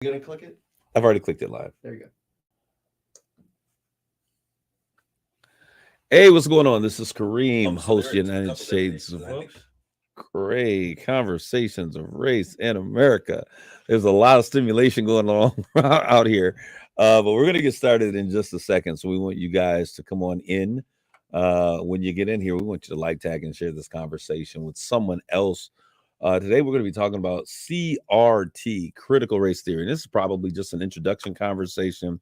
You gonna click it? I've already clicked it live. There you go. Hey, what's going on? This is Kareem, host United Shades of Gray, Conversations of Race in America. There's a lot of stimulation going on out here, but we're going to get started in just a second. So we want you guys to come on in. When you get in here, we want you to like, tag, and share this conversation with someone else. Today, we're going to be talking about CRT, critical race theory. And this is probably just an introduction conversation,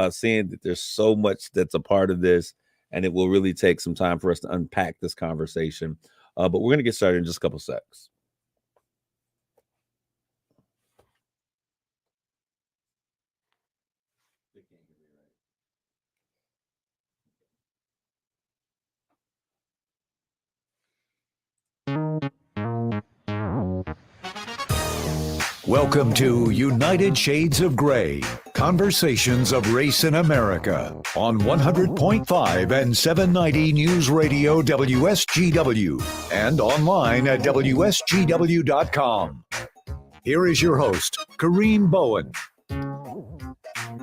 seeing that there's so much that's a part of this. And it will really take some time for us to unpack this conversation. But we're going to get started in just a couple seconds. Welcome to United Shades of Gray, Conversations of Race in America on 100.5 and 790 News Radio WSGW and online at WSGW.com. Here is your host, Kareem Bowen.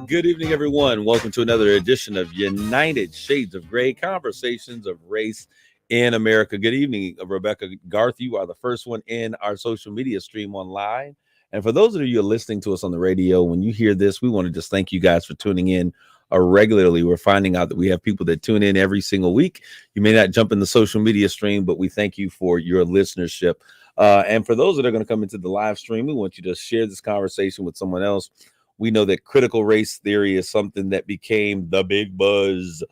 Good evening, everyone. Welcome to another edition of United Shades of Gray, Conversations of Race in America. Good evening, Rebecca Garth. You are the first one in our social media stream online. And for those of you listening to us on the radio, when you hear this, we want to just thank you guys for tuning in regularly. We're finding out that we have people that tune in every single week. You may not jump in the social media stream, but we thank you for your listenership. And for those that are going to come into the live stream, we want you to share this conversation with someone else. We know that critical race theory is something that became the big buzz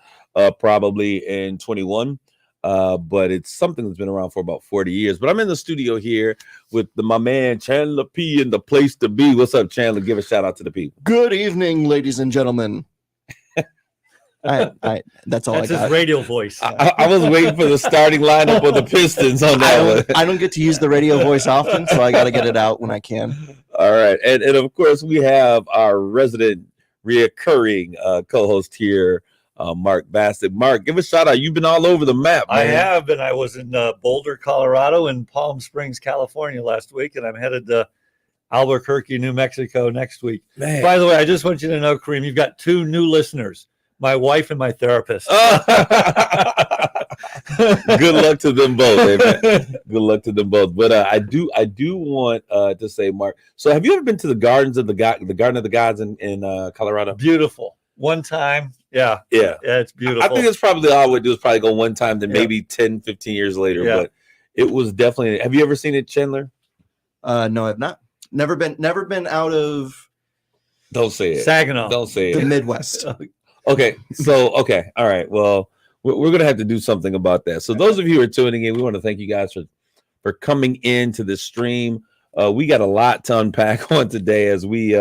probably in 21. But it's something that's been around for about 40 years. But I'm in the studio here with my man Chandler P in the place to be. What's up, Chandler? Give a shout out to the people. Good evening, ladies and gentlemen. That's all That's I got. his radio voice. I was waiting for the starting lineup of the Pistons on that one. I don't get to use the radio voice often, so I got to get it out when I can. All right. And of course, we have our resident reoccurring co-host here, Mark Bassett. Mark, give a shout out. You've been all over the map, man. I have been. I was in Boulder, Colorado, and Palm Springs, California last week, and I'm headed to Albuquerque, New Mexico next week. Man. By the way, I just want you to know, Kareem, you've got two new listeners, my wife and my therapist. Good luck to them both. Amen. Good luck to them both. But I do want to say, Mark, so have you ever been to the Garden of the Gods in Colorado? Beautiful. One time. Yeah, it's beautiful. I think it's probably all I would do is probably go one time, then maybe 10, 15 years later. Yeah. But it was definitely. Have you ever seen it, Chandler? No, I've not. Never been out of Don't say it. Saginaw. Don't say the it. Midwest. Okay. So, okay. All right. Well, we're going to have to do something about that. So those of you who are tuning in, we want to thank you guys for coming into the stream. We got a lot to unpack on today as we,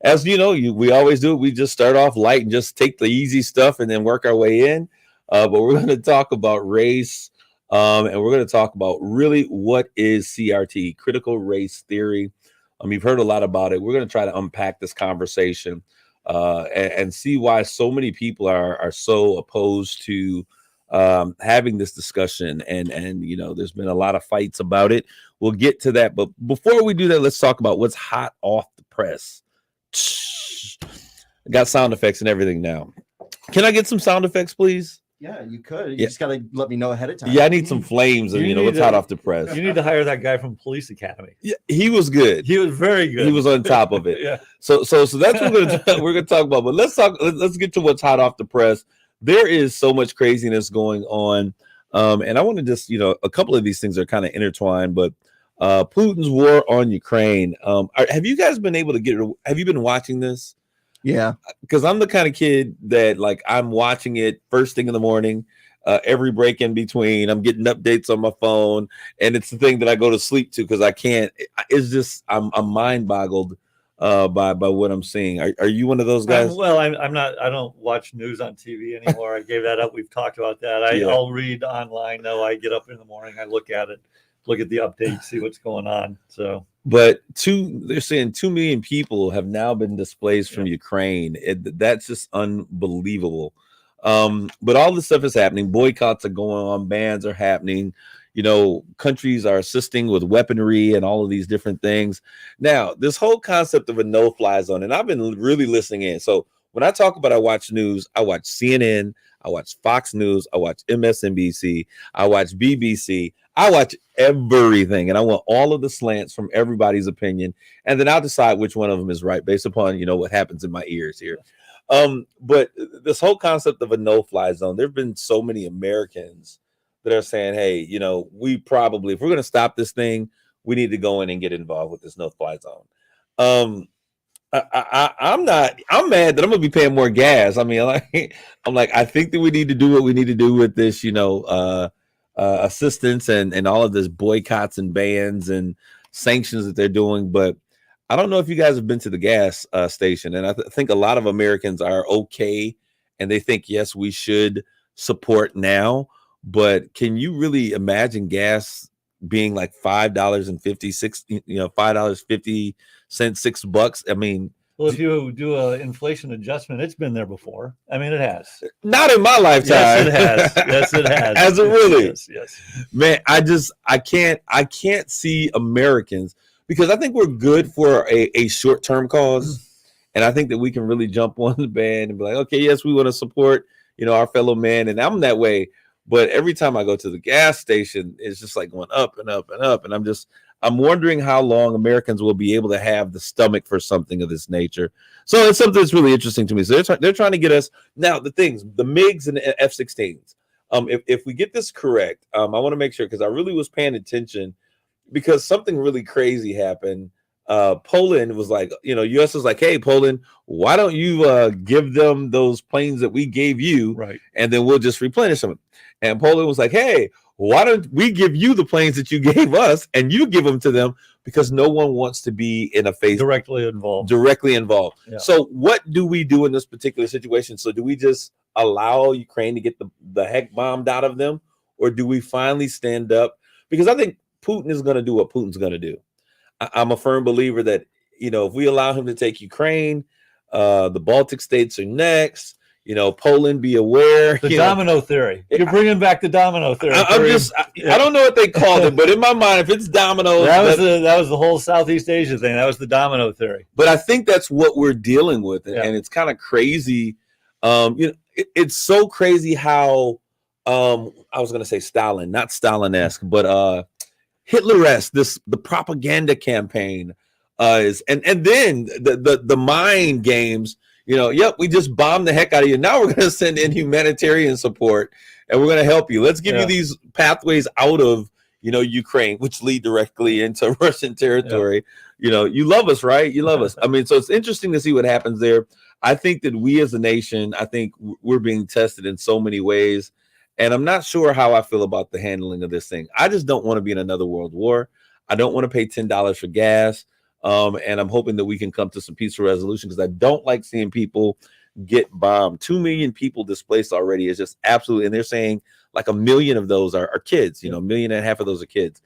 as you know, we always do. We just start off light and just take the easy stuff and then work our way in. But we're going to talk about race, and we're going to talk about really what is CRT, critical race theory. You've heard a lot about it. We're going to try to unpack this conversation and see why so many people are so opposed to having this discussion. And you know, there's been a lot of fights about it. We'll get to that. But before we do that, let's talk about what's hot off the press. I got sound effects and everything now. Can I get some sound effects, please? Yeah, you could. You just got to let me know ahead of time. Yeah, I need some flames and, what's hot off the press. You need to hire that guy from Police Academy. Yeah, he was good. He was very good. He was on top of it. Yeah. So that's what we're gonna talk about. But let's get to what's hot off the press. There is so much craziness going on. And I want to just, a couple of these things are kind of intertwined, but Putin's war on Ukraine. Have you guys been able to have you been watching this? Yeah, because I'm the kind of kid that I'm watching it first thing in the morning, every break in between. I'm getting updates on my phone, and it's the thing that I go to sleep to because I can't. It's just I'm mind boggled by what I'm seeing. Are you one of those guys? I'm not. I don't watch news on TV anymore. I gave that up. We've talked about that. I'll read online though. I get up in the morning. I look at it, look at the updates, see what's going on. So. But they're saying 2 million people have now been displaced from Ukraine. That's just unbelievable. But all this stuff is happening. Boycotts are going on. Bans are happening. countries are assisting with weaponry and all of these different things. Now, this whole concept of a no-fly zone, and I've been really listening in. So when I talk about I watch news, I watch CNN, I watch Fox News, I watch MSNBC, I watch BBC, I watch everything, and I want all of the slants from everybody's opinion, and then I'll decide which one of them is right based upon what happens in my ears here. But this whole concept of a no-fly zone, there have been so many Americans that are saying, hey, we probably, if we're going to stop this thing, we need to go in and get involved with this no-fly zone. I'm mad that I'm gonna be paying more gas. I mean, I think that we need to do what we need to do with this, assistance and all of this boycotts and bans and sanctions that they're doing. But I don't know if you guys have been to the gas station, and I think a lot of Americans are okay, and they think, yes, we should support now. But can you really imagine gas being like $5.56, $5.50, $6? I mean, well, if you do an inflation adjustment, it's been there before. I mean, it has. Not in my lifetime. Yes, it has. Yes, it has. Has it really? Yes. Man, I can't see Americans, because I think we're good for a short-term cause. And I think that we can really jump on the band and be like, okay, yes, we want to support, our fellow man. And I'm that way. But every time I go to the gas station, it's just like going up and up and up. And I'm wondering how long Americans will be able to have the stomach for something of this nature. So it's something that's really interesting to me. So they're trying to get us now. The MiGs and the F-16s. If we get this correct, I want to make sure, because I really was paying attention, because something really crazy happened. Poland was like, U.S. was like, hey, Poland, why don't you give them those planes that we gave you, right? And then we'll just replenish them. And Poland was like, hey, why don't we give you the planes that you gave us and you give them to them, because no one wants to be in a phase directly involved. Yeah. So what do we do in this particular situation? So do we just allow Ukraine to get the heck bombed out of them, or do we finally stand up? Because I think Putin is going to do what Putin's going to do. I'm a firm believer that, if we allow him to take Ukraine, the Baltic states are next. Poland, be aware. The domino theory. You're bringing back the domino theory. I don't know what they called it, but in my mind, if it's dominoes, that was the whole Southeast Asia thing. That was the domino theory. But I think that's what we're dealing with, and it's kind of crazy. It's so crazy how I was going to say Stalin, not Stalin-esque, but Hitler-esque. The propaganda campaign is, and then the mind games. Yep, we just bombed the heck out of you. Now we're going to send in humanitarian support, and we're going to help you. Let's give you these pathways out of, Ukraine, which lead directly into Russian territory. Yeah. You love us, right? You love us. I mean, so it's interesting to see what happens there. I think that we as a nation, I think we're being tested in so many ways, and I'm not sure how I feel about the handling of this thing. I just don't want to be in another world war. I don't want to pay $10 for gas. And I'm hoping that we can come to some peaceful resolution, because I don't like seeing people get bombed. 2 million people displaced already is just absolutely, and they're saying like 1 million of those are kids, 1.5 million of those are kids.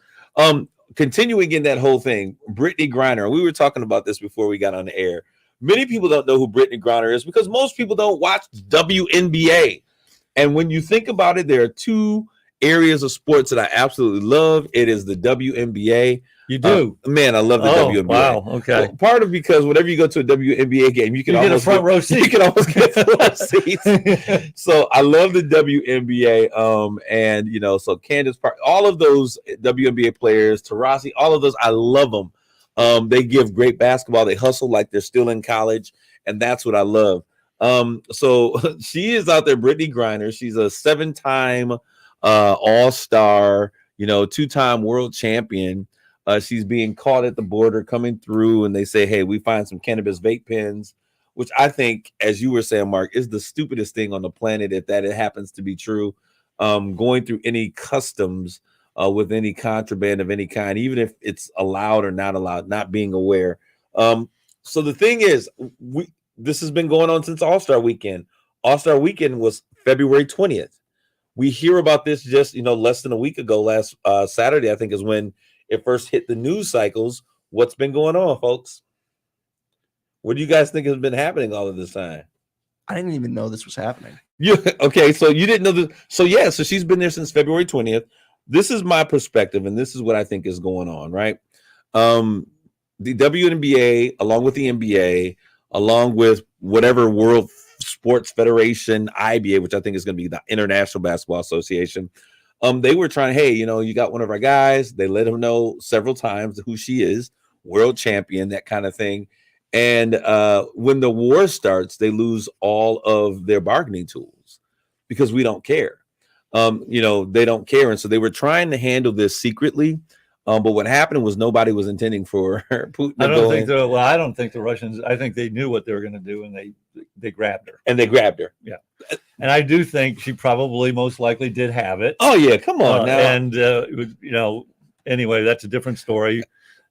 Continuing in that whole thing, Brittany Griner, we were talking about this before we got on the air. Many people don't know who Brittany Griner is because most people don't watch WNBA. And when you think about it, there are two areas of sports that I absolutely love. It is the WNBA. You do? Man, I love the WNBA. Wow, okay. Well, part of because whenever you go to a WNBA game, you can almost get a front row seat. You can almost get front row seats. So I love the WNBA. And, so Candace Park, all of those WNBA players, Taurasi, all of those, I love them. They give great basketball. They hustle like they're still in college. And that's what I love. So she is out there, Brittany Griner. She's a 7-time all-star, 2-time world champion. She's being caught at the border coming through, and they say, hey, we find some cannabis vape pens, which I think, as you were saying, Mark, is the stupidest thing on the planet if that it happens to be true. Going through any customs with any contraband of any kind, even if it's allowed or not allowed, not being aware. So the thing is, this has been going on since All-Star Weekend. All-Star Weekend was February 20th. We hear about this just, less than a week ago. Last Saturday, I think, is when it first hit the news cycles. What's been going on, folks? What do you guys think has been happening all of this time? I didn't even know this was happening. Okay, so you didn't know this. So she's been there since February 20th. this is my perspective, and this is what I think is going on, right? The WNBA, along with the NBA, along with whatever World Sports Federation, IBA, which I think is going to be the International Basketball Association, they were trying, hey, you got one of our guys. They let him know several times who she is, world champion, that kind of thing. And when the war starts, they lose all of their bargaining tools because we don't care. They don't care. And so they were trying to handle this secretly. But what happened was nobody was intending for Putin to go in. I don't think the Russians, I think they knew what they were going to do, and they grabbed her. And they grabbed her. Yeah. And I do think she probably most likely did have it. Oh, yeah. Come on now. And, anyway, that's a different story.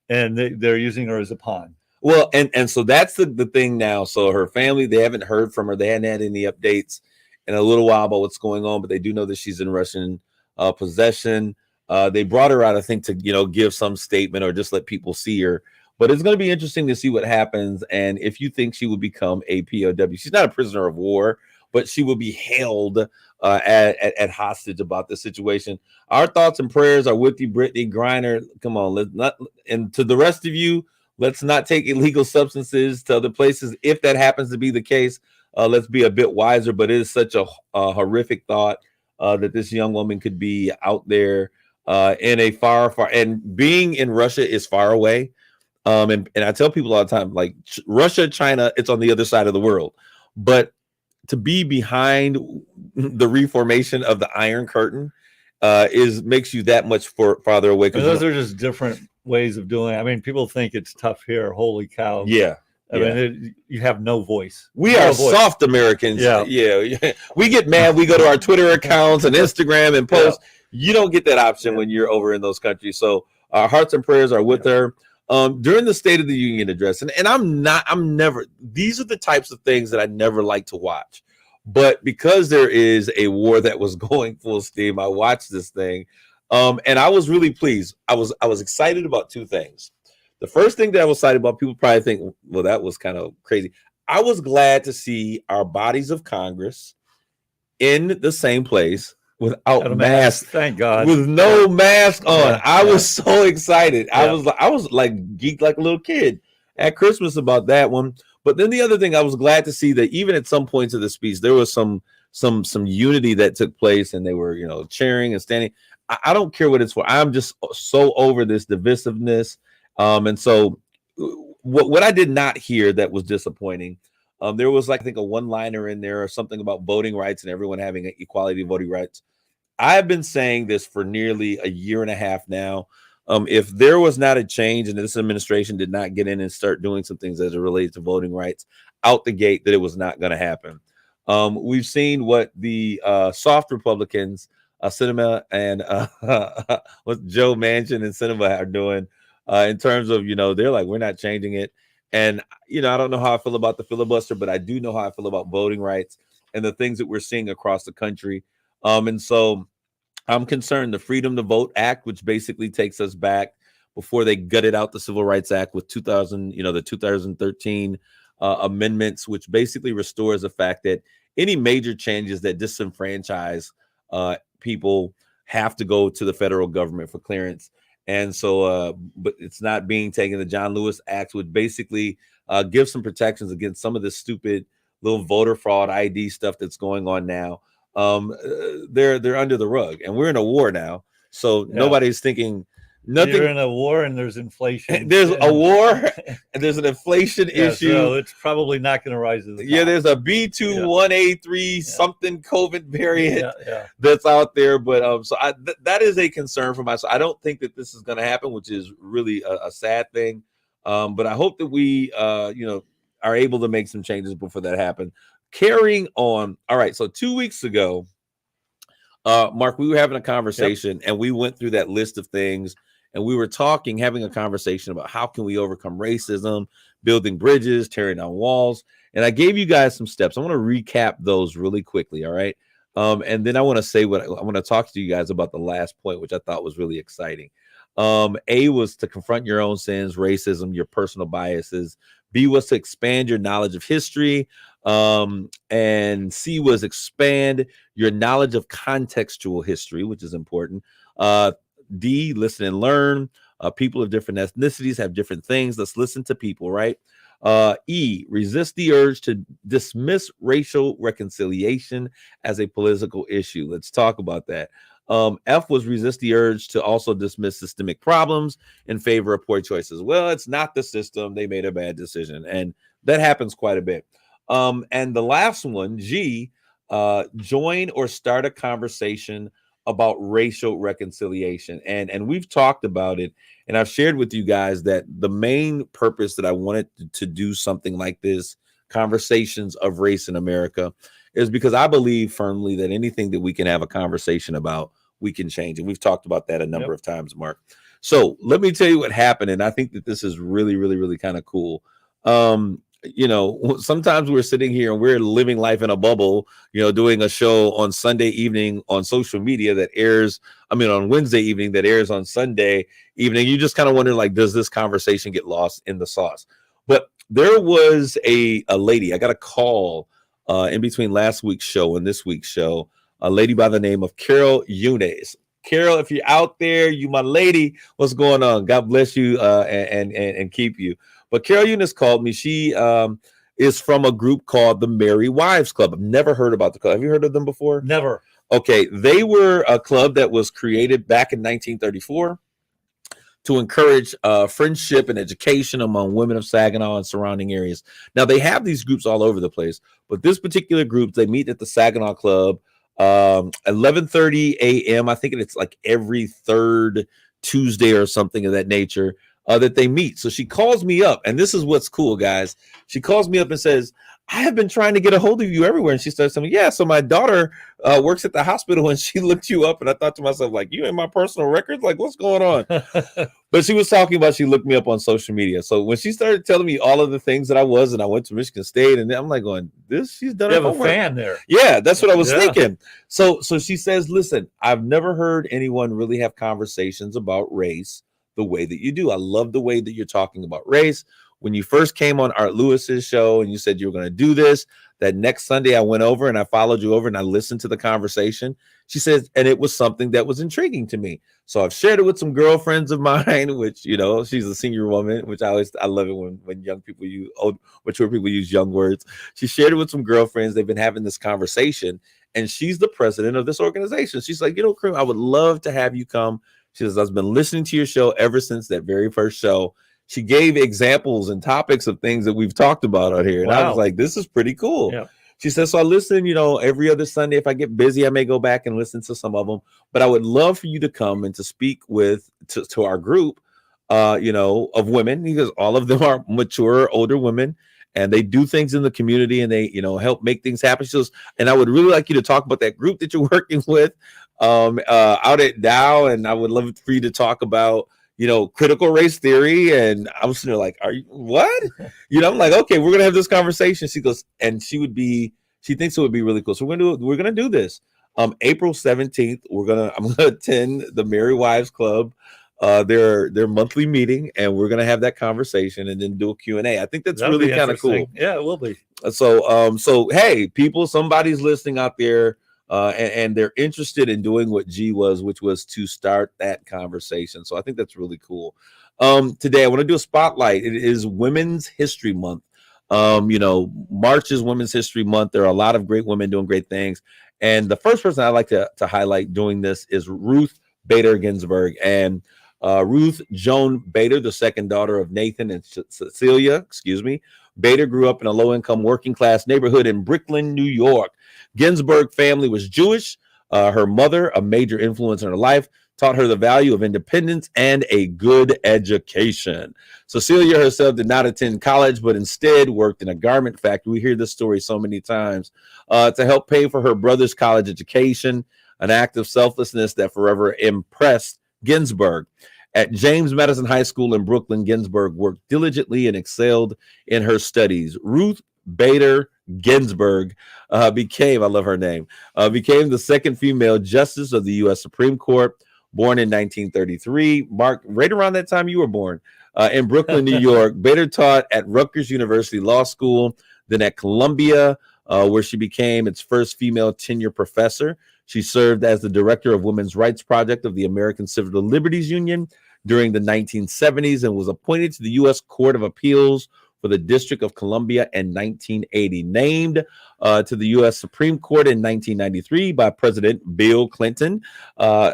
And they're using her as a pawn. Well, and so that's the thing now. So her family, they haven't heard from her. They hadn't had any updates in a little while about what's going on, but they do know that she's in Russian possession. They brought her out, I think, to give some statement or just let people see her. But it's going to be interesting to see what happens. And if you think she would become a POW, she's not a prisoner of war, but she will be held at hostage about this situation. Our thoughts and prayers are with you, Brittany Griner. Come on, let's not. And to the rest of you, let's not take illegal substances to other places. If that happens to be the case, let's be a bit wiser. But it is such a horrific thought that this young woman could be out there. In a far, and being in Russia is far away. And I tell people all the time, like Russia, China, it's on the other side of the world. But to be behind the reformation of the Iron Curtain makes you that much farther away. Those are just different ways of doing it. I mean, people think it's tough here. Holy cow. Yeah. I mean, you have no voice. We are soft Americans. Yeah. We get mad. We go to our Twitter accounts and Instagram and post. Yeah. You don't get that option when you're over in those countries. So our hearts and prayers are with her. During the State of the Union address, and I'm never, these are the types of things that I never like to watch. But because there is a war that was going full steam, I watched this thing. And I was really pleased. I was excited about two things. The first thing that I was excited about, people probably think, well, that was kind of crazy. I was glad to see our bodies of Congress in the same place without mask. Thank God. With no mask on. Yeah, I was so excited. Yeah. I was like geeked like a little kid at Christmas about that one. But then the other thing, I was glad to see that even at some points of the speech, there was some unity that took place, and they were, cheering and standing. I don't care what it's for. I'm just so over this divisiveness. And so what I did not hear that was disappointing, there was like, I think, a one-liner in there or something about voting rights and everyone having equality of voting rights. I've been saying this for nearly a year and a half now. If there was not a change and this administration did not get in and start doing some things as it relates to voting rights out the gate, that it was not going to happen. We've seen what the soft Republicans, Sinema and what Joe Manchin and Sinema are doing in terms of, they're like, we're not changing it. And, I don't know how I feel about the filibuster, but I do know how I feel about voting rights and the things that we're seeing across the country. And so I'm concerned the Freedom to Vote Act, which basically takes us back before they gutted out the Civil Rights Act with the 2013 amendments, which basically restores the fact that any major changes that disenfranchise people have to go to the federal government for clearance. And so, but it's not being taken. The John Lewis Act would basically give some protections against some of this stupid little voter fraud ID stuff that's going on now. They're under the rug, and we're in a war now. So nobody's thinking nothing. You're in a war, and there's inflation. There's a war, and there's an inflation issue. So it's probably not going to rise to the top. Yeah, there's a B21A3 something COVID variant Yeah. that's out there. But so that is a concern for myself. I don't think that this is going to happen, which is really a sad thing. But I hope that we, are able to make some changes before that happens. Carrying on. All right. So 2 weeks ago, Mark, we were having a conversation and we went through that list of things, and we were having a conversation about how can we overcome racism, building bridges, tearing down walls. And I gave you guys some steps. I want to recap those really quickly. All right. And then I want to say I want to talk to you guys about the last point, which I thought was really exciting. A was to confront your own sins, racism, your personal biases. B was to expand your knowledge of history. And C was expand your knowledge of contextual history, which is important. D, listen and learn. People of different ethnicities have different things. Let's listen to people, right? E, resist the urge to dismiss racial reconciliation as a political issue. Let's talk about that. F was resist the urge to also dismiss systemic problems in favor of poor choices. Well, it's not the system. They made a bad decision. And that happens quite a bit. And the last one, G, join or start a conversation about racial reconciliation. And we've talked about it. And I've shared with you guys that the main purpose that I wanted to do something like this, conversations of race in America, is because I believe firmly that anything that we can have a conversation about, we can change. And we've talked about that a number of times, Mark. So let me tell you what happened. And I think that this is really, really, really kind of cool. You know, sometimes we're sitting here and we're living life in a bubble, you know, doing a show on Sunday evening on social media that airs, on Wednesday evening that airs on Sunday evening. You just kind of wonder, like, does this conversation get lost in the sauce? But there was a lady, I got a call in between last week's show and this week's show, a lady by the name of Wnba. Carol, if you're out there, you my lady, what's going on? God bless you and keep you. But Carol Eunice called me. She is from a group called the Merry Wives Club. I've never heard about the club. Have you heard of them before? Never. Okay, they were a club that was created back in 1934 to encourage friendship and education among women of Saginaw and surrounding areas. Now, they have these groups all over the place, but this particular group, they meet at the Saginaw Club, 11:30 a.m. I think it's like every third Tuesday or something of that nature that they meet. So she calls me up, and this is what's cool, guys. She calls me up and says, I have been trying to get a hold of you everywhere. And she starts telling me, yeah, so my daughter works at the hospital and she looked you up. And I thought to myself, like, you in my personal records? Like, what's going on? But she was talking about, she looked me up on social media. So when she started telling me all of the things that I was, and I went to Michigan State, and I'm like going, she's done You her have a homework. fan there. Yeah, that's what I was thinking. So she says, listen, I've never heard anyone really have conversations about race the way that you do. I love the way that you're talking about race. When you first came on Art Lewis's show and you said you were going to do this, that next Sunday I went over and I followed you over and I listened to the conversation. She says, and it was something that was intriguing to me. So I've shared it with some girlfriends of mine, which, you know, she's a senior woman, which I love it when young people use mature people use young words. She shared it with some girlfriends. They've been having this conversation, and she's the president of this organization. She's like, you know, Kareem, I would love to have you come. She says, I've been listening to your show ever since that very first show. She gave examples and topics of things that we've talked about on here. And I was like, this is pretty cool. Yeah. She says, so I listen, you know, every other Sunday. If I get busy, I may go back and listen to some of them. But I would love for you to come and to speak to our group, you know, of women, because all of them are mature, older women. And they do things in the community and they, you know, help make things happen. She goes, and I would really like you to talk about that group that you're working with out at Dow. And I would love for you to talk about, you know, critical race theory. And I was sitting there like, are you what? You know, I'm like, okay, we're gonna have this conversation. She goes, and she thinks it would be really cool. So we're gonna do this. April 17th, I'm gonna attend the Merry Wives Club, their monthly meeting, and we're gonna have that conversation and then do a Q&A. I think that's really kind of cool. Yeah, it will be. So hey, people, somebody's listening out there. And they're interested in doing what G was, which was to start that conversation. So I think that's really cool. Today, I want to do a spotlight. It is Women's History Month. You know, March is Women's History Month. There are a lot of great women doing great things. And the first person I'd like to highlight doing this is Ruth Bader Ginsburg. And Ruth Joan Bader, the second daughter of Nathan and Cecilia, Bader grew up in a low-income working-class neighborhood in Brooklyn, New York. Ginsburg family was Jewish. Her mother, a major influence in her life, taught her the value of independence and a good education. Cecilia herself did not attend college, but instead worked in a garment factory. We hear this story so many times to help pay for her brother's college education, an act of selflessness that forever impressed Ginsburg. At James Madison High School in Brooklyn, Ginsburg worked diligently and excelled in her studies. Ruth Bader Ginsburg became the second female justice of the U.S. Supreme Court, born in 1933. Mark, right around that time you were born, in Brooklyn, New York. Bader taught at Rutgers University Law School, then at Columbia, where she became its first female tenure professor. She served as the director of Women's Rights Project of the American Civil Liberties Union during the 1970s and was appointed to the U.S. Court of Appeals for the District of Columbia in 1980. Named to the U.S. Supreme Court in 1993 by President Bill Clinton,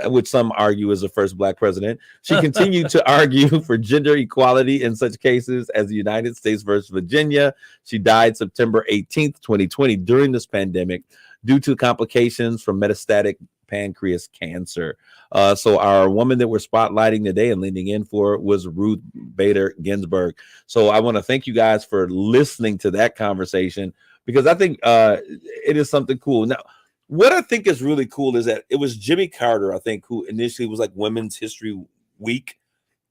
which some argue is the first Black president. She continued to argue for gender equality in such cases as the United States versus Virginia. She died September 18th, 2020, during this pandemic due to complications from metastatic pancreas cancer. So our woman that we're spotlighting today and leaning in for was Ruth Bader Ginsburg. So I want to thank you guys for listening to that conversation, because I think it is something cool. Now, what I think is really cool is that it was Jimmy Carter, I think, who initially was like Women's History Week.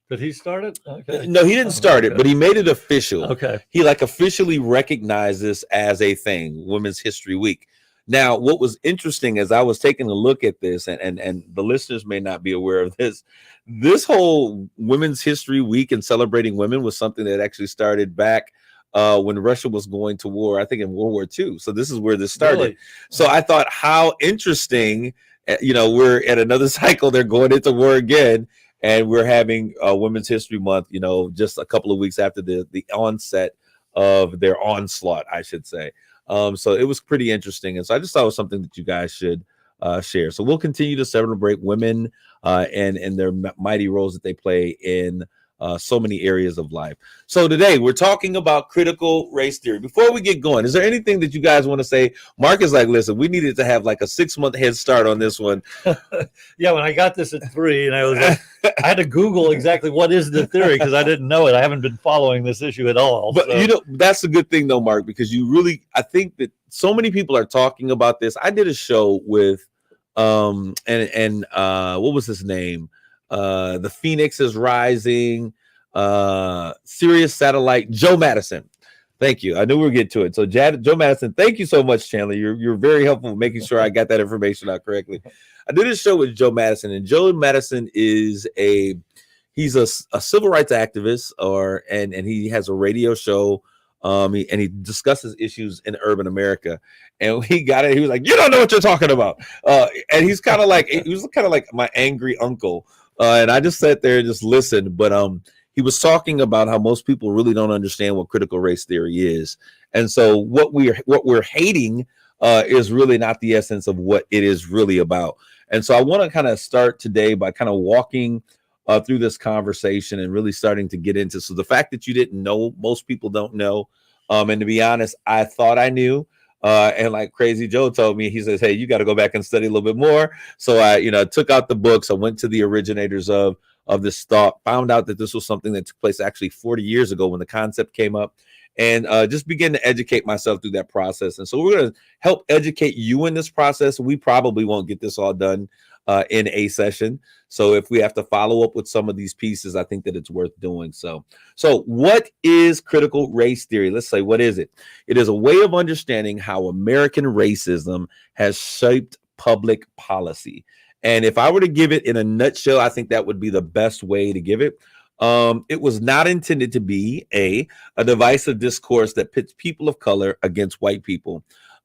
Did he start it? Okay. No, he didn't start it, but he made it official. Okay. He like officially recognized this as a thing, Women's History Week. Now, what was interesting as I was taking a look at this, and the listeners may not be aware of this whole Women's History Week and celebrating women was something that actually started back when Russia was going to war, I think in World War II. So this is where this started. Really? So I thought, how interesting, we're at another cycle. They're going into war again, and we're having Women's History Month, just a couple of weeks after the onset of their onslaught, I should say. So it was pretty interesting. And so I just thought it was something that you guys should share. So we'll continue to celebrate women and their mighty roles that they play in so many areas of life. So today we're talking about critical race theory. Before we get going, is there anything that you guys want to say? Mark is like, listen, we needed to have like a 6-month head start on this one. Yeah, when I got this at 3, and I was like, I had to Google exactly what is the theory, because I didn't know it. I haven't been following this issue at all. But that's a good thing though, Mark, because I think that so many people are talking about this. I did a show with what was his name? The Phoenix is Rising, Sirius Satellite, Joe Madison. Thank you. I knew we were getting to it. So Joe Madison, thank you so much, Chandler. You're very helpful with making sure I got that information out correctly. I did a show with Joe Madison, and Joe Madison is he's a civil rights activist, and he has a radio show. He discusses issues in urban America, and he got it. He was like, "You don't know what you're talking about," and he was kind of like my angry uncle. And I just sat there and just listened. But he was talking about how most people really don't understand what critical race theory is, and so what we're hating is really not the essence of what it is really about. And so I want to kind of start today by kind of walking through this conversation and really starting to get into. So the fact that you didn't know, most people don't know. And to be honest, I thought I knew. And like Crazy Joe told me, he says, hey, you got to go back and study a little bit more. So I, took out the books. I went to the originators of this thought, found out that this was something that took place actually 40 years ago when the concept came up, and just begin to educate myself through that process. And so we're going to help educate you in this process. We probably won't get this all done in a session. So if we have to follow up with some of these pieces, I think that it's worth doing. So what is critical race theory? Let's say, what is it? It is a way of understanding how American racism has shaped public policy. And if I were to give it in a nutshell, I think that would be the best way to give it. It was not intended to be a divisive discourse that pits people of color against white people.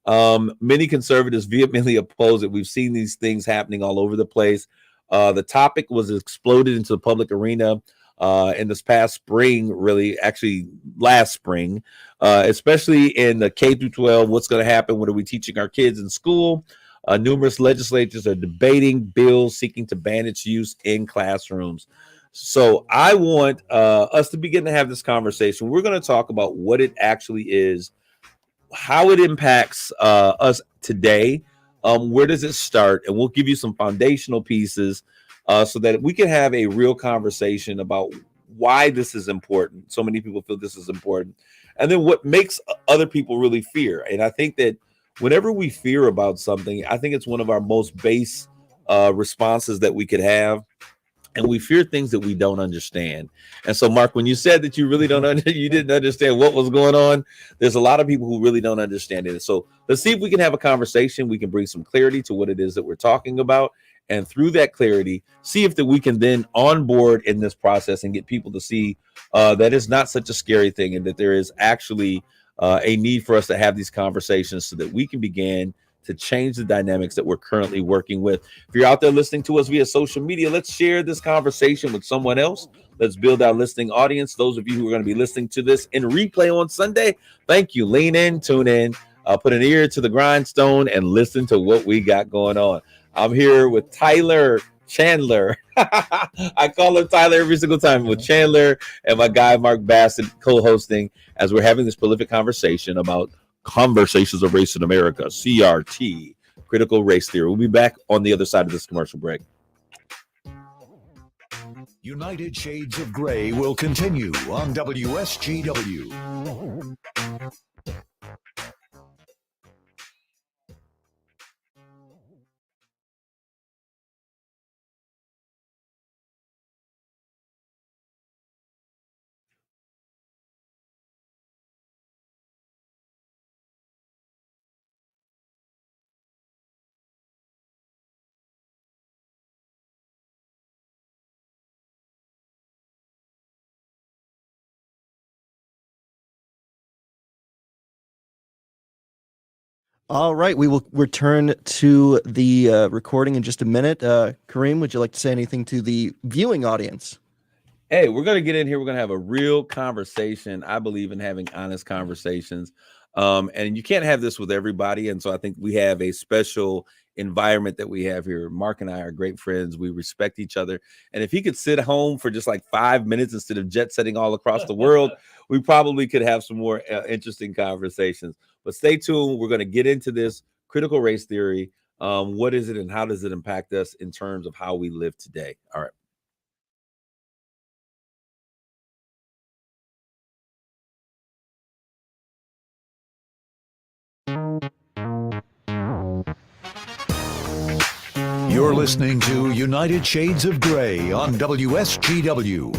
Many conservatives vehemently oppose it. We've seen these things happening all over the place. The topic was exploded into the public arena in this past spring, really, actually last spring, especially in the K through 12. What's going to happen? What are we teaching our kids in school? Numerous legislatures are debating bills seeking to ban its use in classrooms. So I want us to begin to have this conversation. We're going to talk about what it actually is, how it impacts us today, where does it start, and we'll give you some foundational pieces so that we can have a real conversation about why this is important. So many people feel this is important, and then what makes other people really fear. And I think that whenever we fear about something, I think it's one of our most base responses that we could have. And we fear things that we don't understand. And so, Mark, when you said that you really you didn't understand what was going on, there's a lot of people who really don't understand it. So let's see if we can have a conversation. We can bring some clarity to what it is that we're talking about. And through that clarity, see if that we can then onboard in this process and get people to see that it's not such a scary thing, and that there is actually a need for us to have these conversations so that we can begin to change the dynamics that we're currently working with. If you're out there listening to us via social media, let's share this conversation with someone else. Let's build our listening audience. Those of you who are going to be listening to this in replay on Sunday, thank you. Lean in, tune in, put an ear to the grindstone and listen to what we got going on. I'm here with Tyler Chandler. I call him Tyler every single time, with Chandler and my guy Mark Bassett co-hosting as we're having this prolific conversation about Conversations of Race in America, CRT, critical race theory. We'll be back on the other side of this commercial break. United Shades of Gray will continue on WSGW. All right, we will return to the recording in just a minute. Kareem, would you like to say anything to the viewing audience? Hey, we're going to get in here. We're going to have a real conversation. I believe in having honest conversations. And you can't have this with everybody. And so I think we have a special environment that we have here. Mark and I are great friends. We respect each other. And if he could sit home for just like 5 minutes instead of jet setting all across the world, we probably could have some more interesting conversations. But stay tuned. We're going to get into this critical race theory. What is it and how does it impact us in terms of how we live today? All right. You're listening to United Shades of Gray on WSGW.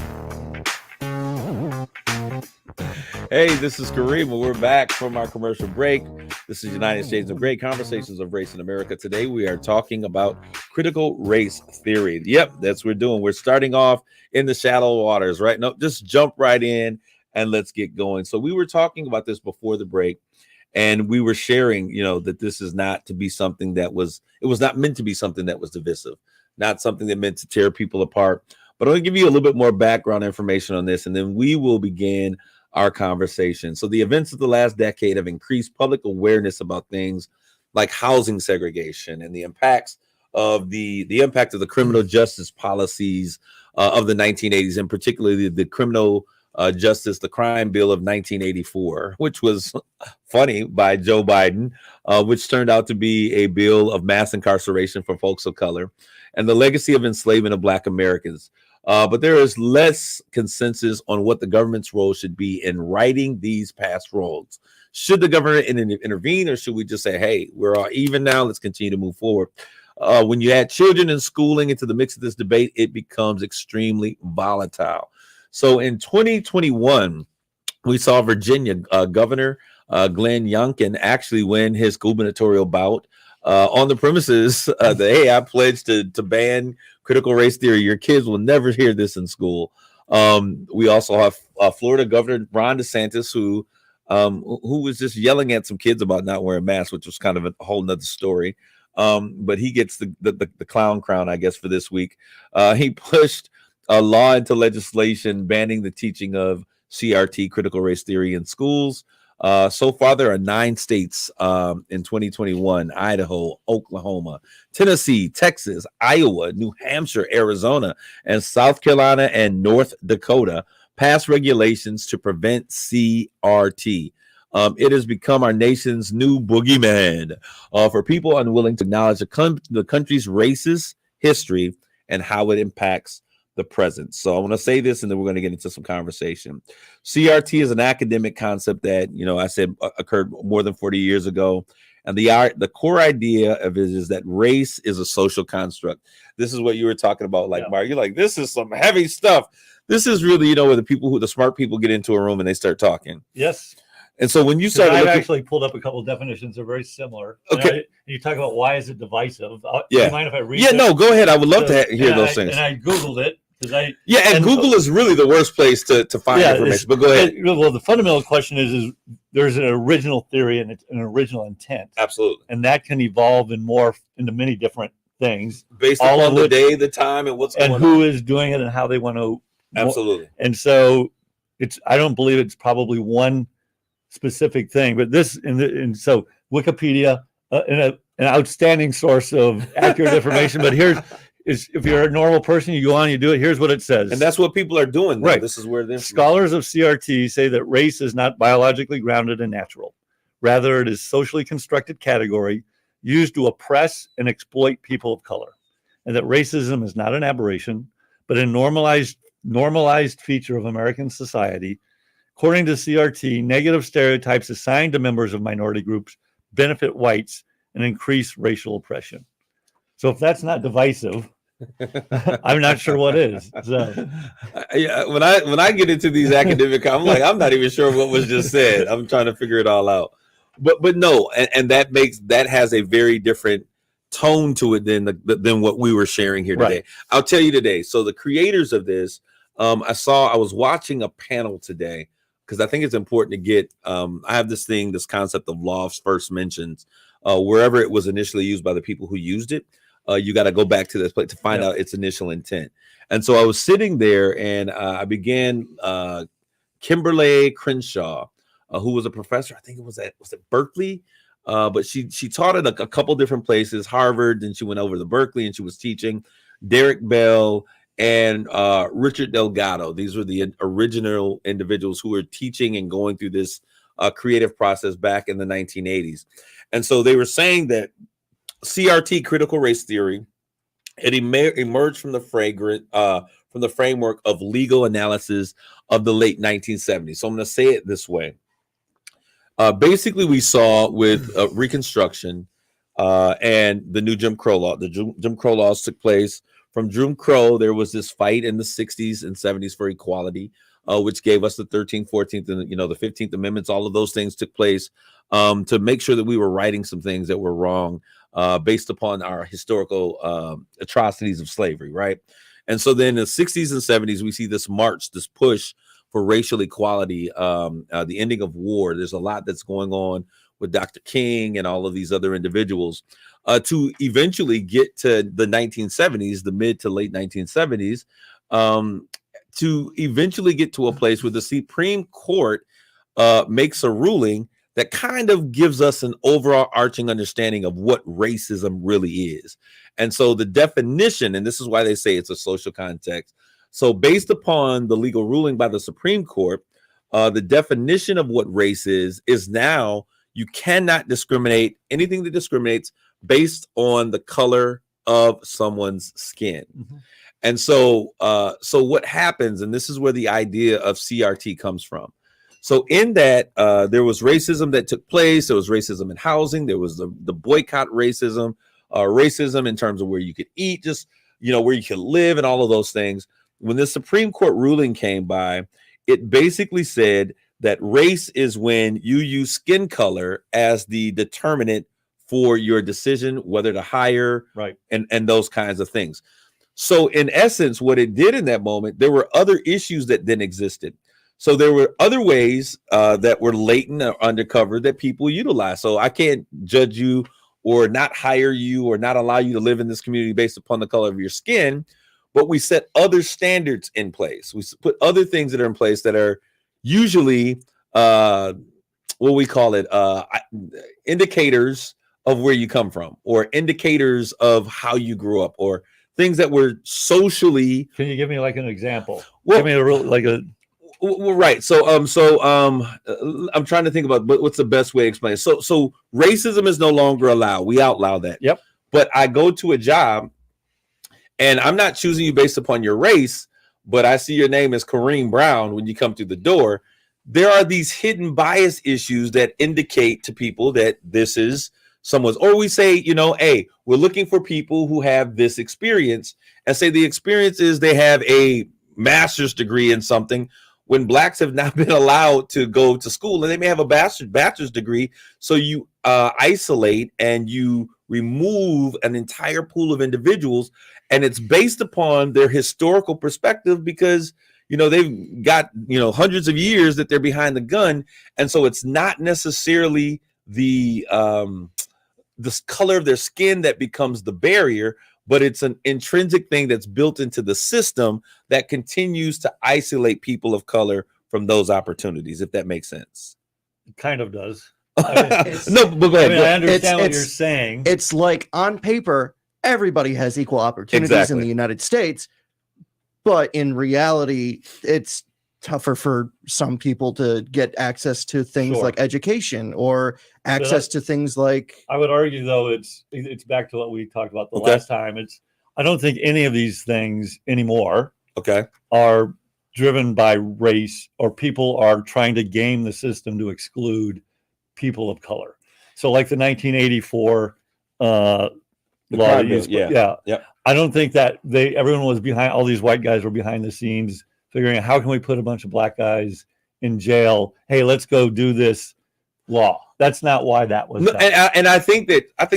Hey, this is Kareem, and we're back from our commercial break. This is United Shades of Gray, Conversations of Race in America. Today, we are talking about critical race theory. Yep, that's what we're doing. We're starting off in the shallow waters, right? No, just jump right in and let's get going. So we were talking about this before the break, and we were sharing, that this is not to be something it was not meant to be something that was divisive, not something that meant to tear people apart. But I'll give you a little bit more background information on this, and then we will begin our conversation. So the events of the last decade have increased public awareness about things like housing segregation and the impacts of the impact of the criminal justice policies of the 1980s, and particularly the criminal justice, the crime bill of 1984, which was funny, by Joe Biden, which turned out to be a bill of mass incarceration for folks of color, and the legacy of enslavement of Black Americans. But there is less consensus on what the government's role should be in righting these past wrongs. Should the government intervene, or should we just say, hey, we're all even now, let's continue to move forward? When you add children and schooling into the mix of this debate, it becomes extremely volatile. So in 2021, we saw Virginia Governor Glenn Youngkin actually win his gubernatorial bout on the premises that, hey, I pledge to ban critical race theory. Your kids will never hear this in school. We also have Florida Governor Ron DeSantis, who was just yelling at some kids about not wearing masks, which was kind of a whole nother story. But he gets the clown crown, I guess, for this week. He pushed a law into legislation banning the teaching of CRT, critical race theory, in schools. So far, there are 9 states in 2021: Idaho, Oklahoma, Tennessee, Texas, Iowa, New Hampshire, Arizona, and South Carolina and North Dakota passed regulations to prevent CRT. It has become our nation's new boogeyman for people unwilling to acknowledge the country's racist history and how it impacts the present. So I want to say this, and then we're going to get into some conversation. CRT is an academic concept that, I said occurred more than 40 years ago. And the core idea of it is that race is a social construct. This is what you were talking about, like, Mark, you're like, this is some heavy stuff. This is really, where the smart people get into a room and they start talking. Yes. And so when you started, I've actually pulled up a couple of definitions that are very similar. Okay. And you talk about why is it divisive? Do Yeah. you mind if I read? Yeah, no, go ahead. I would love to hear those things. And I Googled it because and Google is really the worst place to find information. But go ahead. Well, the fundamental question is there's an original theory and it's an original intent, Absolutely. and that can evolve and morph into many different things Based all upon of the which- day, the time, and what's going and on. who is doing it and how they want to. Absolutely. And so I don't believe it's probably one specific thing, but and so Wikipedia, an outstanding source of accurate information. But if you're a normal person, you go on, you do it. Here's what it says. And that's what people are doing. Though. Right. This is where the Scholars of CRT say that race is not biologically grounded and natural. Rather, it is socially constructed category used to oppress and exploit people of color, and that racism is not an aberration, but a normalized feature of American society. According to CRT, negative stereotypes assigned to members of minority groups benefit whites and increase racial oppression. So if that's not divisive, I'm not sure what is. So yeah, when I get into these academic, I'm like, I'm not even sure what was just said. I'm trying to figure it all out. But no, and that has a very different tone to it than what we were sharing here today. Right. I'll tell you today. So the creators of this, I was watching a panel today because I think it's important to get. I have this concept of law of first mentions, wherever it was initially used by the people who used it. You got to go back to this place to find out its initial intent. And so I was sitting there and I began Kimberly Crenshaw, who was a professor. I think was it Berkeley? But she taught at a couple different places, Harvard, then she went over to Berkeley and she was teaching. Derek Bell and Richard Delgado. These were the original individuals who were teaching and going through this creative process back in the 1980s. And so they were saying that CRT, critical race theory, it emerged from the framework of legal analysis of the late 1970s. So I'm going to say it this way. Basically, we saw with Reconstruction and the new Jim Crow law. The Jim Crow laws took place. From Jim Crow, there was this fight in the 60s and 70s for equality, which gave us the 13th, 14th, and the 15th Amendments. All of those things took place to make sure that we were righting some things that were wrong based upon our historical atrocities of slavery, right? And so then in the 60s and 70s, we see this march, this push for racial equality, the ending of war. There's a lot that's going on with Dr. King and all of these other individuals to eventually get to the 1970s, the mid to late 1970s, to eventually get to a place where the Supreme Court makes a ruling that kind of gives us an overall arching understanding of what racism really is. And so the definition, and this is why they say it's a social context. So based upon the legal ruling by the Supreme Court, the definition of what race is now you cannot discriminate, anything that discriminates based on the color of someone's skin. Mm-hmm. And so what happens, and this is where the idea of CRT comes from. So in that, there was racism that took place. There was racism in housing. There was the boycott racism, racism in terms of where you could eat, just, where you could live and all of those things. When the Supreme Court ruling came by, it basically said that race is when you use skin color as the determinant for your decision, whether to hire, right, and those kinds of things. So in essence, what it did in that moment, there were other issues that then existed. So there were other ways that were latent or undercover that people utilize. So I can't judge you or not hire you or not allow you to live in this community based upon the color of your skin, but we set other standards in place. We put other things that are in place that are usually what we call it indicators of where you come from, or indicators of how you grew up, or things that were socially. Can you give me like an example? Well, give me a real Well, right. So I'm trying to think about what's the best way to explain it. So racism is no longer allowed. We outlaw that. Yep. But I go to a job and I'm not choosing you based upon your race, but I see your name is Kareem Brown when you come through the door. There are these hidden bias issues that indicate to people that this is someone's, or we say, hey, we're looking for people who have this experience, and say the experience is they have a master's degree in something, when blacks have not been allowed to go to school, and they may have a bachelor's degree. So you isolate and you remove an entire pool of individuals, and it's based upon their historical perspective, because they've got, hundreds of years that they're behind the gun. And so it's not necessarily the color of their skin that becomes the barrier, but it's an intrinsic thing that's built into the system that continues to isolate people of color from those opportunities, if that makes sense. It kind of does. No, but go ahead. I understand what you're saying. It's like on paper, everybody has equal opportunities in the United States, but in reality, it's tougher for some people to get access to things like education or access to things like. I would argue, though, it's back to what we talked about the last time. I don't think any of these things anymore are driven by race, or people are trying to game the system to exclude people of color. So like the 1984 law. I don't think that everyone was behind, all these white guys were behind the scenes figuring out how can we put a bunch of black guys in jail? Hey, let's go do this law. That's not why that was done. And I think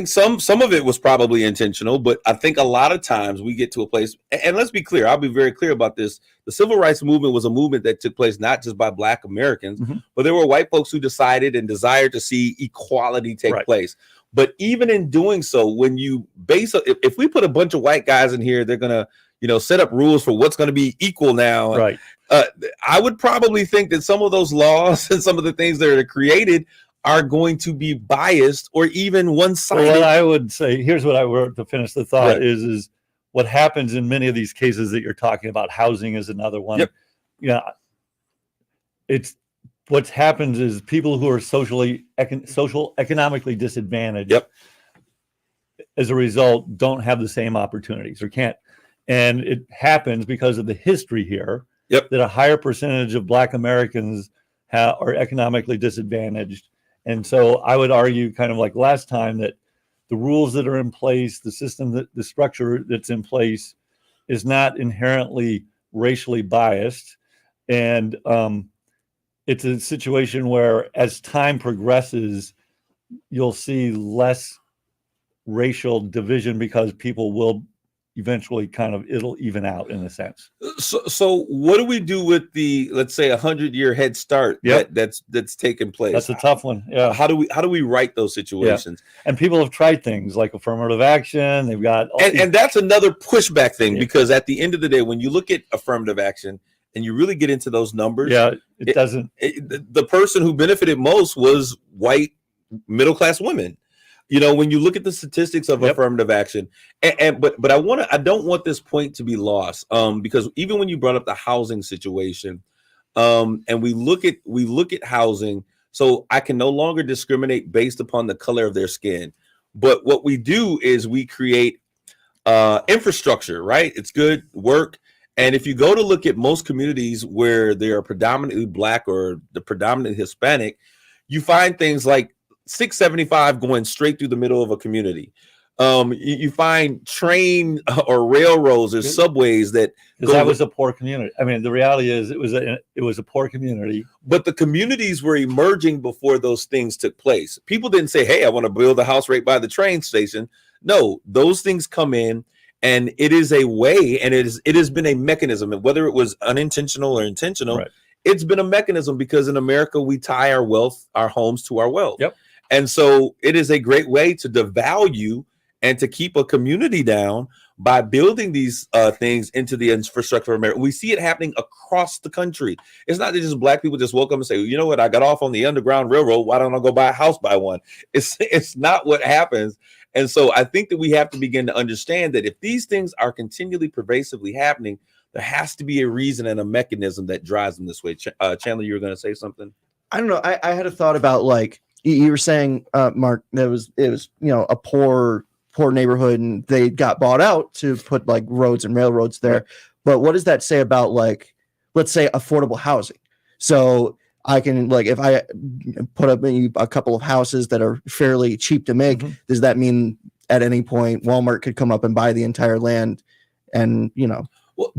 some of it was probably intentional, but I think a lot of times we get to a place, and let's be clear, I'll be very clear about this. The civil rights movement was a movement that took place not just by Black Americans, but there were white folks who decided and desired to see equality take place. But even in doing so, when you if we put a bunch of white guys in here, they're going to, set up rules for what's going to be equal now. Right. I would probably think that some of those laws and some of the things that are created are going to be biased or even one-sided. Well, I would say, here's what I wrote to finish the thought is what happens in many of these cases that you're talking about. Housing is another one. It's what happens is people who are economically disadvantaged as a result don't have the same opportunities or can't. And it happens because of the history here that a higher percentage of Black Americans are economically disadvantaged. And so I would argue, kind of like last time, that the rules that are in place, the system, the structure that's in place is not inherently racially biased. And it's a situation where as time progresses, you'll see less racial division because people will eventually it'll even out in a sense. So what do we do with the, let's say, 100-year head start that's taken place? That's a tough one. Yeah. How do we write those situations? And people have tried things like affirmative action. They've got and that's another pushback thing, because at the end of the day, when you look at affirmative action and you really get into those numbers, it doesn't. The person who benefited most was white middle-class women. When you look at the statistics of affirmative action, but I don't want this point to be lost, because even when you brought up the housing situation, and we look at housing, so I can no longer discriminate based upon the color of their skin. But what we do is we create infrastructure, right? It's good work. And if you go to look at most communities where they are predominantly Black or the predominantly Hispanic, you find things like 675 going straight through the middle of a community. You find train or railroads or subways that was a poor community. I mean, the reality is it was a poor community. But the communities were emerging before those things took place. People didn't say, "Hey, I want to build a house right by the train station." No, those things come in, and it is a way, and it has been a mechanism, and whether it was unintentional or intentional, it's been a mechanism, because in America we tie our wealth, our homes, to our wealth. And so it is a great way to devalue and to keep a community down by building these things into the infrastructure of America. We see it happening across the country. It's not that just Black people just woke up and say, you know what, I got off on the Underground Railroad. Why don't I go buy a house by one? It's not what happens. And so I think that we have to begin to understand that if these things are continually pervasively happening, there has to be a reason and a mechanism that drives them this way. Chandler, you were going to say something? I don't know. I had a thought about, like, you were saying, Mark, that it was a poor neighborhood, and they got bought out to put like roads and railroads there. But what does that say about, like, let's say, affordable housing? So I can, like, if I put up a couple of houses that are fairly cheap to make, does that mean at any point Walmart could come up and buy the entire land? And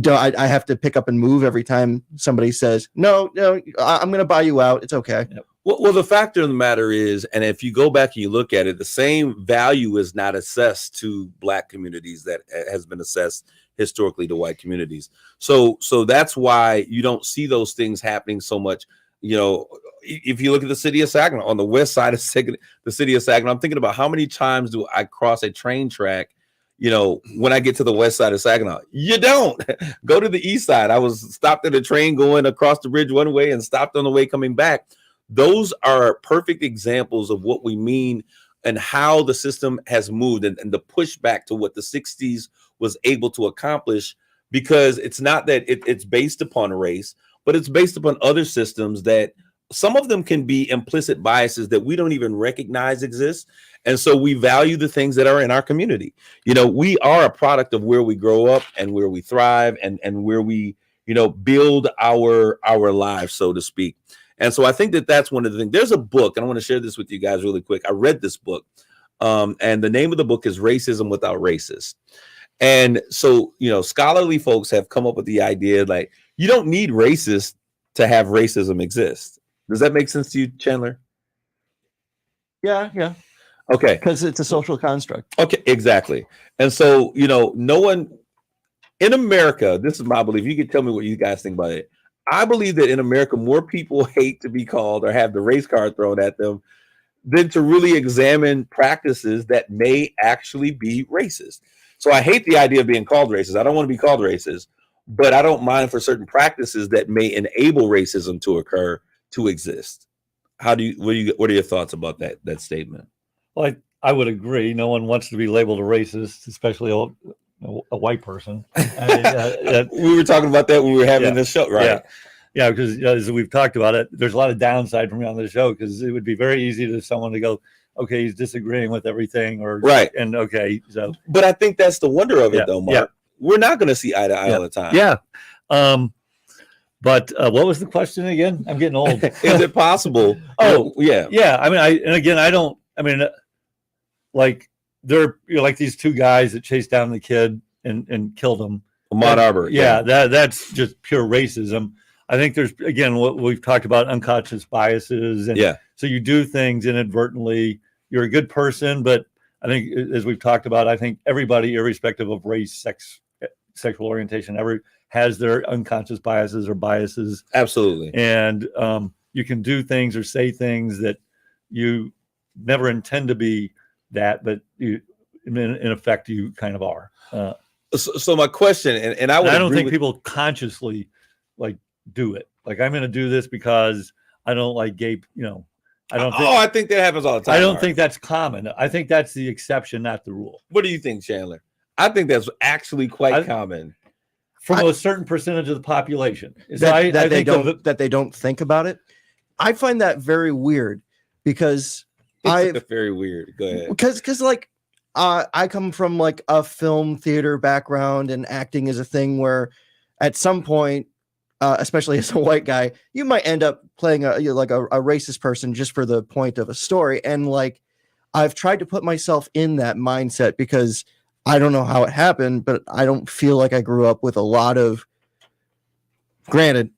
do I have to pick up and move every time somebody says, no, I'm going to buy you out, it's okay? Well, the fact of the matter is, and if you go back and you look at it, the same value is not assessed to Black communities that has been assessed historically to white communities. So that's why you don't see those things happening so much. You know, if you look at the city of Saginaw, on the west side of the city of Saginaw, I'm thinking about how many times do I cross a train track, you know, when I get to the west side of Saginaw. You don't. Go to the east side. I was stopped at a train going across the bridge one way and stopped on the way coming back. Those are perfect examples of what we mean and how the system has moved and the pushback to what the 60s was able to accomplish, because it's not that it's based upon race, but it's based upon other systems that some of them can be implicit biases that we don't even recognize exist. And so we value the things that are in our community. You know, we are a product of where we grow up and where we thrive and where we, you know, build our lives, so to speak. And so I think that that's one of the things. There's a book, and I want to share this with you guys really quick. I read this book, and the name of the book is Racism Without Racists. And so, you know, scholarly folks have come up with the idea, like, you don't need racists to have racism exist. Does that make sense to you, Chandler? Yeah. Okay. Because it's a social construct. Okay, exactly. And so, you know, no one in America, this is my belief. You can tell me what you guys think about it. I believe that in America, more people hate to be called or have the race card thrown at them than to really examine practices that may actually be racist. So I hate the idea of being called racist. I don't want to be called racist, but I don't mind for certain practices that may enable racism to occur to exist. What are your thoughts about that statement? Well, I would agree. No one wants to be labeled a racist, especially a white person. We were talking about that when we were having this show, right? Yeah, because as we've talked about it, there's a lot of downside from me on the show, because it would be very easy to someone to go, okay, he's disagreeing with everything, or right, and okay, so. But I think that's the wonder of it, though, Mark. Yeah. We're not going to see eye to eye all the time. Yeah. But what was the question again? I'm getting old. Is it possible? Yeah. I mean, like they're like these two guys that chased down the kid and killed him. Ahmaud Arbery. Yeah, that's just pure racism. I think there's, again, what we've talked about, unconscious biases. And so you do things inadvertently. You're a good person, but I think, as we've talked about, I think everybody, irrespective of race, sex, sexual orientation, has their unconscious biases or biases. Absolutely. And you can do things or say things that you never intend to be that, but you, in effect, you kind of are. So my question, and I don't think people consciously like do it. Like, I'm going to do this because I don't like gay, I don't think. I think that happens all the time. I don't think that's common. I think that's the exception, not the rule. What do you think, Chandler? I think that's actually quite common. From a certain percentage of the population. That they don't think about it. I find that very weird, because very weird. Go ahead. Because like I come from like a film theater background, and acting is a thing where at some point, especially as a white guy, you might end up playing a racist person just for the point of a story. And like, I've tried to put myself in that mindset, because I don't know how it happened, but I don't feel like I grew up with a lot of, granted,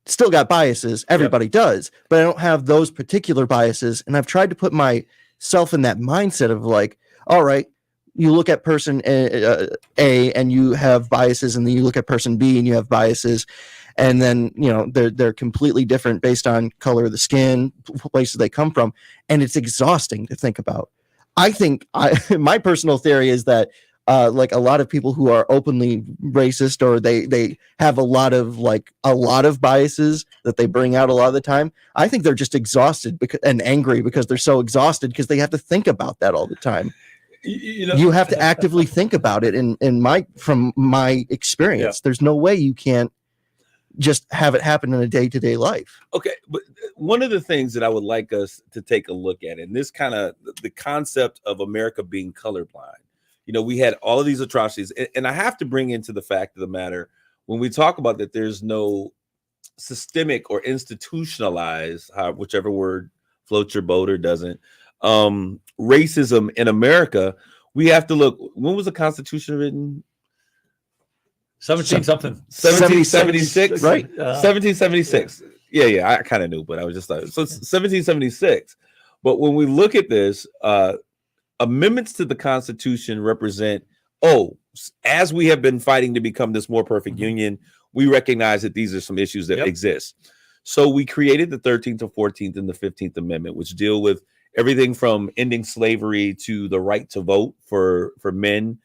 still got biases. Everybody does, but I don't have those particular biases. And I've tried to put myself in that mindset of like, all right, you look at person A and you have biases, and then you look at person B and you have biases. And then, they're completely different based on color of the skin, places they come from. And it's exhausting to think about. I think my personal theory is that like a lot of people who are openly racist, or they have a lot of biases that they bring out a lot of the time, I think they're just exhausted and angry because they're so exhausted because they have to think about that all the time. You have to actively think about it. From my experience, there's no way you can't just have it happen in a day-to-day life. Okay, but one of the things that I would like us to take a look at, and this kind of the concept of America being colorblind. We had all of these atrocities, and I have to bring into the fact of the matter, when we talk about that there's no systemic or institutionalized, whichever word floats your boat or doesn't, racism in America, we have to look, when was the Constitution written? 1776, right? 1776. Yeah, I kind of knew, but I was just like, so it's 1776. But when we look at this, amendments to the Constitution represent as we have been fighting to become this more perfect union, we recognize that these are some issues that exist. So we created the 13th, the 14th, and the 15th Amendment, which deal with everything from ending slavery to the right to vote for men,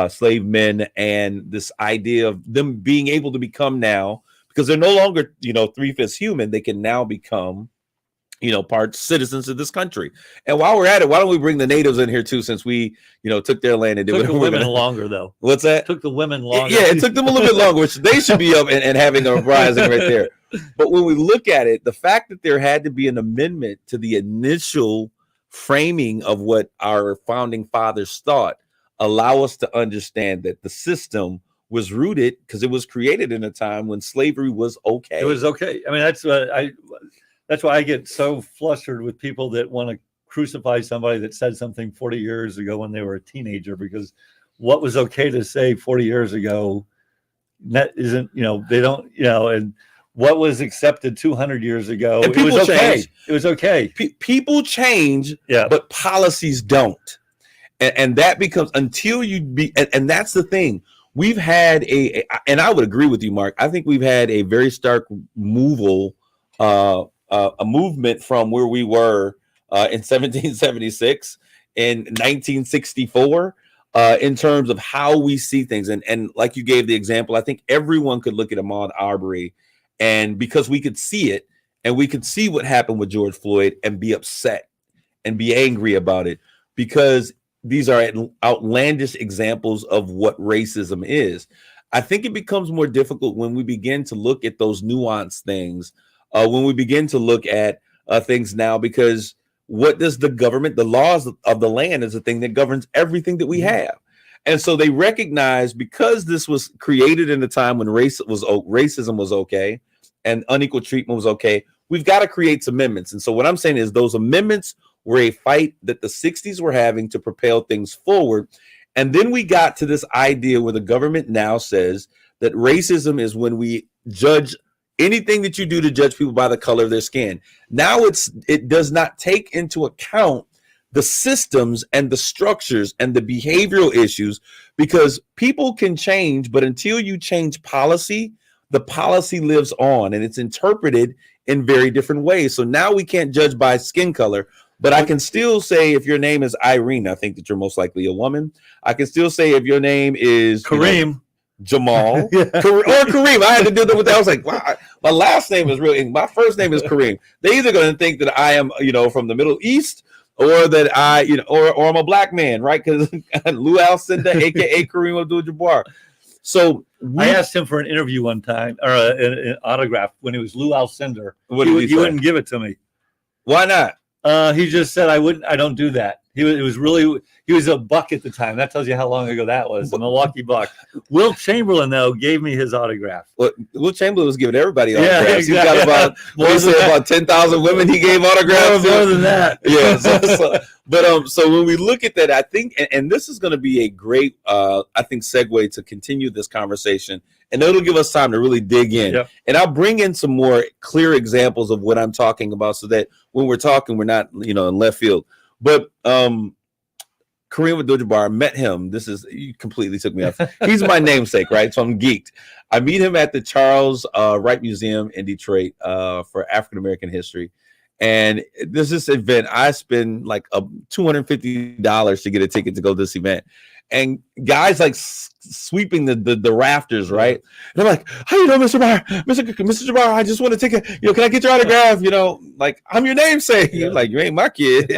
slave men, and this idea of them being able to become now, because they're no longer, 3/5 human, they can now become, part citizens of this country. And while we're at it, why don't we bring the natives in here too, since we, took their land and did Took the women gonna... longer though. What's that? Took the women longer. Yeah, it took them a little bit longer, which they should be up and having a rising right there. But when we look at it, the fact that there had to be an amendment to the initial framing of what our founding fathers thought allow us to understand that the system was rooted because it was created in a time when slavery was okay. It was okay. I mean, that's why I get so flustered with people that want to crucify somebody that said something 40 years ago when they were a teenager, because what was okay to say 40 years ago, that isn't, they don't, and what was accepted 200 years ago, it was okay. Change. It was okay. People change, but policies don't. And that becomes until you be, and that's the thing. We've had and I would agree with you, Mark. I think we've had a very stark a movement from where we were in 1776 and 1964 in terms of how we see things. And like you gave the example, I think everyone could look at Ahmaud Arbery, and because we could see it and we could see what happened with George Floyd and be upset and be angry about it, because these are outlandish examples of what racism is. I think it becomes more difficult when we begin to look at those nuanced things, when we begin to look at things now, because what does the government, the laws of the land is the thing that governs everything that we have. And so they recognize, because this was created in a time when racism was okay and unequal treatment was okay, we've got to create some amendments. And so what I'm saying is those amendments were a fight that the 60s were having to propel things forward. And then we got to this idea where the government now says that racism is when we judge anything that you do to judge people by the color of their skin. Now it does not take into account the systems and the structures and the behavioral issues, because people can change, but until you change policy, the policy lives on and it's interpreted in very different ways. So now we can't judge by skin color, but I can still say if your name is Irene, I think that you're most likely a woman. I can still say if your name is Kareem, Jamal, or Kareem. I had to do that with that. I was like, wow, my last name is real. My first name is Kareem. They're either going to think that I am, from the Middle East, or that I, or I'm a black man, right? Because Lou Alcindor, aka Kareem Abdul-Jabbar. So I asked him for an interview one time, or an autograph, when it was Lou Alcindor. He wouldn't give it to me. Why not? He just said, I don't do that. He was a Buck at the time. That tells you how long ago that was. The Milwaukee Buck. Will Chamberlain, though, gave me his autograph. Well, Will Chamberlain was giving everybody autographs. Yeah, exactly. He's got about 10,000 women he gave autographs. More than that. Yeah. So when we look at that, I think, and this is going to be a great, I think, segue to continue this conversation, and it'll give us time to really dig in. Yep. And I'll bring in some more clear examples of what I'm talking about, so that when we're talking, we're not, in left field. But Kareem Abdul-Jabbar, met him. You completely took me off. He's my namesake, right? So I'm geeked. I meet him at the Charles Wright Museum in Detroit for African American history. And there's this event. I spend like $250 to get a ticket to go to this event. And guys like sweeping the rafters, right? And I'm like, how you doing, Mr. Jabbar? Mr. Jabbar, I just want to take can I get your autograph? Like, I'm your namesake. Yeah. Like, you ain't my kid.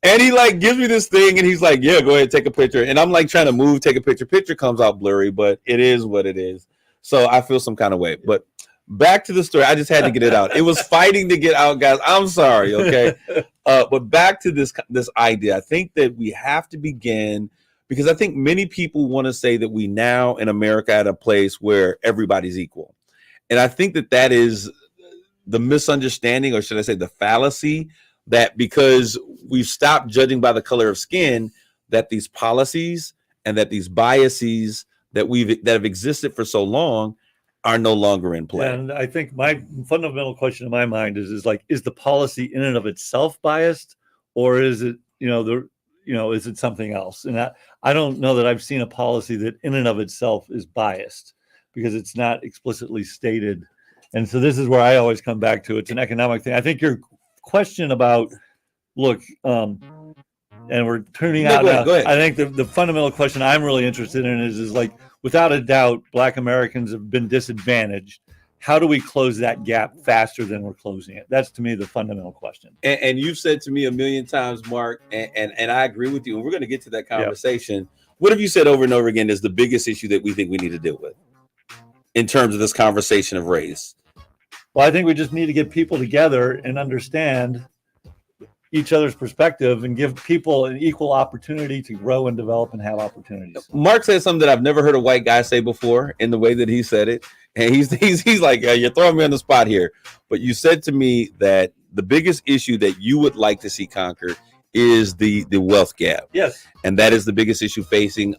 And he like gives me this thing, and he's like, yeah, go ahead, take a picture. And I'm like trying to move, take a picture. Picture comes out blurry, but it is what it is. So I feel some kind of way. But back to the story. I just had to get it out. It was fighting to get out, guys. I'm sorry, okay? But back to this idea. I think that we have to begin, because I think many people want to say that we now in America at a place where everybody's equal. And I think that is the misunderstanding, or should I say the fallacy, that because we've stopped judging by the color of skin, that these policies and that these biases that have existed for so long are no longer in play. And I think my fundamental question in my mind is the policy in and of itself biased, or is it, is it something else? And I don't know that I've seen a policy that in and of itself is biased because it's not explicitly stated. And so this is where I always come back to, it's an economic thing. I think your question about, look, and we're turning out now. Go ahead. I think the fundamental question I'm really interested in is like, without a doubt, Black Americans have been disadvantaged. How do we close that gap faster than we're closing it? That's to me the fundamental question. And you've said to me a million times, Mark, and I agree with you. And we're going to get to that conversation. Yep. What have you said over and over again is the biggest issue that we think we need to deal with in terms of this conversation of race? Well, I think we just need to get people together and understand each other's perspective and give people an equal opportunity to grow and develop and have opportunities. Mark said something that I've never heard a white guy say before in the way that he said it. And he's like, you're throwing me on the spot here. But you said to me that the biggest issue that you would like to see conquered is the wealth gap. Yes. And that is the biggest issue facing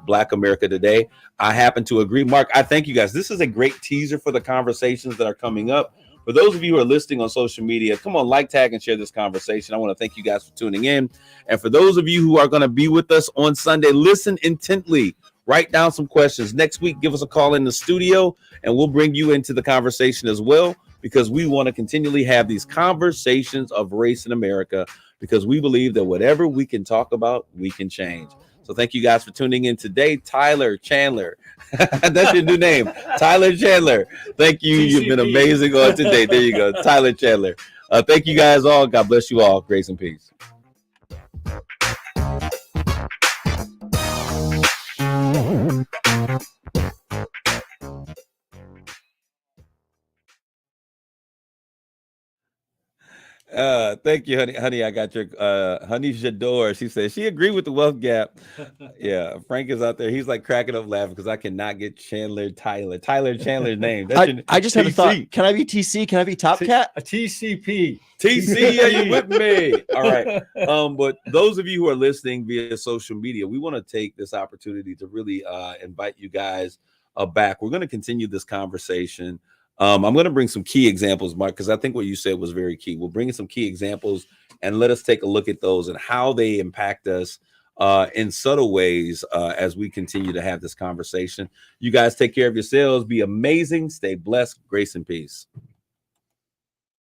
Black America today. I happen to agree. Mark, I thank you guys. This is a great teaser for the conversations that are coming up. For those of you who are listening on social media, come on, like, tag, and share this conversation. I want to thank you guys for tuning in. And for those of you who are going to be with us on Sunday, listen intently. Write down some questions. Next week, give us a call in the studio, and we'll bring you into the conversation as well, because we want to continually have these conversations of race in America, because we believe that whatever we can talk about, we can change. So thank you guys for tuning in today. Tyler Chandler. That's your new name. Tyler Chandler. Thank you. TCP. You've been amazing on today. There you go. Tyler Chandler. Thank you guys all. God bless you all. Grace and peace. Thank you, honey. I got your honey Jador. She says she agreed with the wealth gap. Yeah, Frank is out there. He's like cracking up laughing because I cannot get Tyler Chandler's name. I just had a thought. Can I be TC? Can I be Top Cat? A TCP. TC, are you with me? All right. But those of you who are listening via social media, we want to take this opportunity to really invite you guys back. We're going to continue this conversation. I'm going to bring some key examples, Mark, because I think what you said was very key. We'll bring in some key examples and let us take a look at those and how they impact us in subtle ways as we continue to have this conversation. You guys take care of yourselves. Be amazing. Stay blessed. Grace and peace.